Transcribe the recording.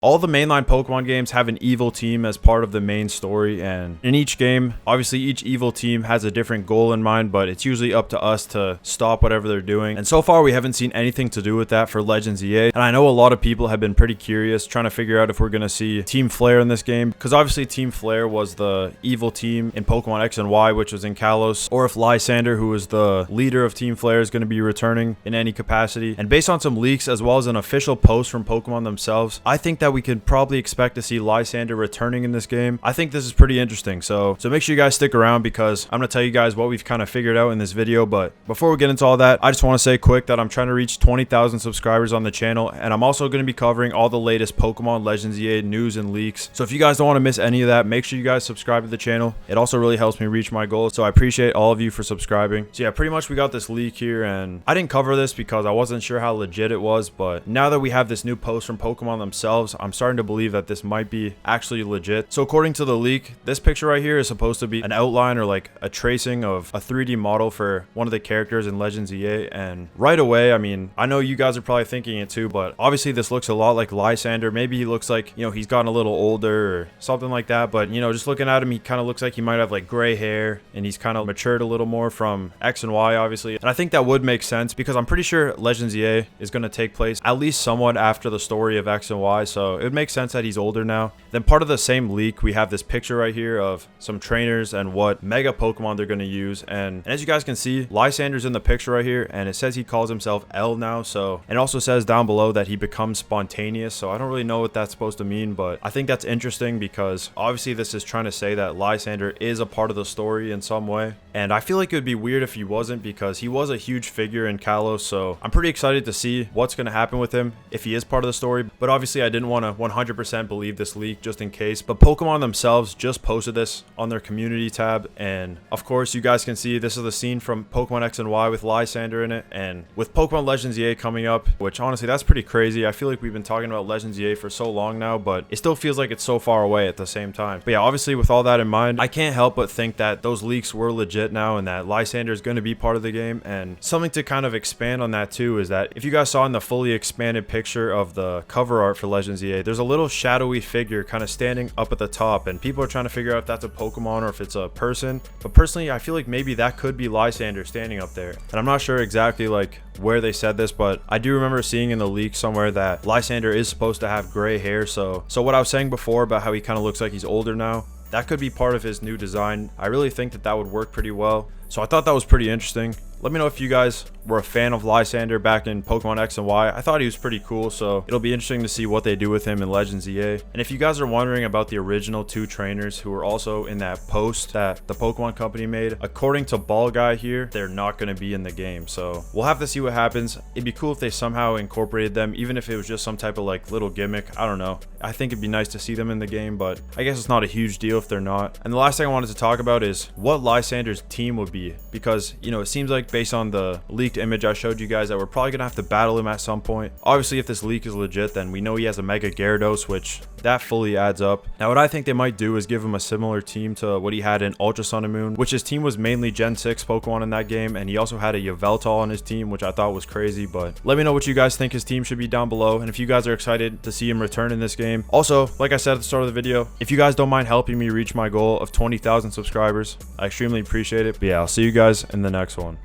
All the mainline Pokemon games have an evil team as part of the main story, and in each game, obviously each evil team has a different goal in mind, but it's usually up to us to stop whatever they're doing. And so far, we haven't seen anything to do with that for Legends EA. And I know a lot of people have been pretty curious, trying to figure out if we're going to see Team Flare in this game, because obviously Team Flare was the evil team in Pokemon X and Y, which was in Kalos, or if Lysandre, who was the leader of Team Flare, is going to be returning in any capacity. And based on some leaks, as well as an official post from Pokemon themselves, I think that we could probably expect to see Lysandre returning in this game. I think this is pretty interesting, so make sure you guys stick around, because I'm going to tell you guys what we've kind of figured out in this video. But before we get into all that, I just want to say quick that I'm trying to reach 20,000 subscribers on the channel, and I'm also going to be covering all the latest Pokemon Legends EA news and leaks. So if you guys don't want to miss any of that, make sure you guys subscribe to the channel. It also really helps me reach my goals, so I appreciate all of you for subscribing. So yeah, pretty much we got this leak here, and I didn't cover this because I wasn't sure how legit it was, but now that we have this new post from Pokemon themselves, I'm starting to believe that this might be actually legit. So according to the leak, this picture right here is supposed to be an outline or like a tracing of a 3D model for one of the characters in Legends EA. And right away, I mean, I know you guys are probably thinking it too, but obviously this looks a lot like Lysandre. Maybe he looks like, you know, he's gotten a little older or something like that, but you know, just looking at him, he kind of looks like he might have like gray hair, and he's kind of matured a little more from X and Y, obviously. And I think that would make sense, because I'm pretty sure Legends EA is going to take place at least somewhat after the story of X and Y, so it would make sense that he's older now. Then part of the same leak, we have this picture right here of some trainers and what mega Pokemon they're going to use. And as you guys can see, Lysandre's in the picture right here, and it says he calls himself L now. So, and it also says down below that he becomes spontaneous. So I don't really know what that's supposed to mean, but I think that's interesting, because obviously this is trying to say that Lysandre is a part of the story in some way. And I feel like it would be weird if he wasn't, because he was a huge figure in Kalos. So I'm pretty excited to see what's going to happen with him if he is part of the story. But obviously I didn't want to 100% believe this leak just in case. But Pokemon themselves just posted this on their community tab, and of course you guys can see this is the scene from Pokemon X and Y with Lysandre in it. And with Pokemon Legends EA coming up, which honestly that's pretty crazy. I feel like we've been talking about Legends EA for so long now, but it still feels like it's so far away at the same time. But yeah, obviously with all that in mind, I can't help but think that those leaks were legit now, and that Lysandre is going to be part of the game. And something to kind of expand on that too is that if you guys saw in the fully expanded picture of the cover art for Legends EA, there's a little shadowy figure kind of standing up at the top, and people are trying to figure out if that's a Pokemon or if it's a person. But personally, I feel like maybe that could be Lysandre standing up there, and I'm not sure exactly like where they said this, but I do remember seeing in the leak somewhere that Lysandre is supposed to have gray hair. So what I was saying before about how he kind of looks like he's older now, that could be part of his new design. I really think that that would work pretty well. So I thought that was pretty interesting. Let me know if you guys were a fan of Lysandre back in Pokemon X and Y. I thought he was pretty cool, so it'll be interesting to see what they do with him in Legends EA. And if you guys are wondering about the original two trainers who were also in that post that the Pokemon company made, according to Ball Guy here, they're not going to be in the game. So we'll have to see what happens. It'd be cool if they somehow incorporated them, even if it was just some type of like little gimmick. I don't know. I think it'd be nice to see them in the game, but I guess it's not a huge deal if they're not. And the last thing I wanted to talk about is what Lysandre's team would be, because, you know, it seems like based on the leaked image I showed you guys that we're probably gonna have to battle him at some point. Obviously, if this leak is legit, then we know he has a Mega Gyarados, which that fully adds up. Now what I think they might do is give him a similar team to what he had in Ultra Sun and Moon, which his team was mainly Gen 6 Pokemon in that game, and he also had a Yveltal on his team, which I thought was crazy. But let me know what you guys think his team should be down below, and if you guys are excited to see him return in this game. Also, like I said at the start of the video, if you guys don't mind helping me reach my goal of 20,000 subscribers, I extremely appreciate it. But yeah, I'll see you guys in the next one.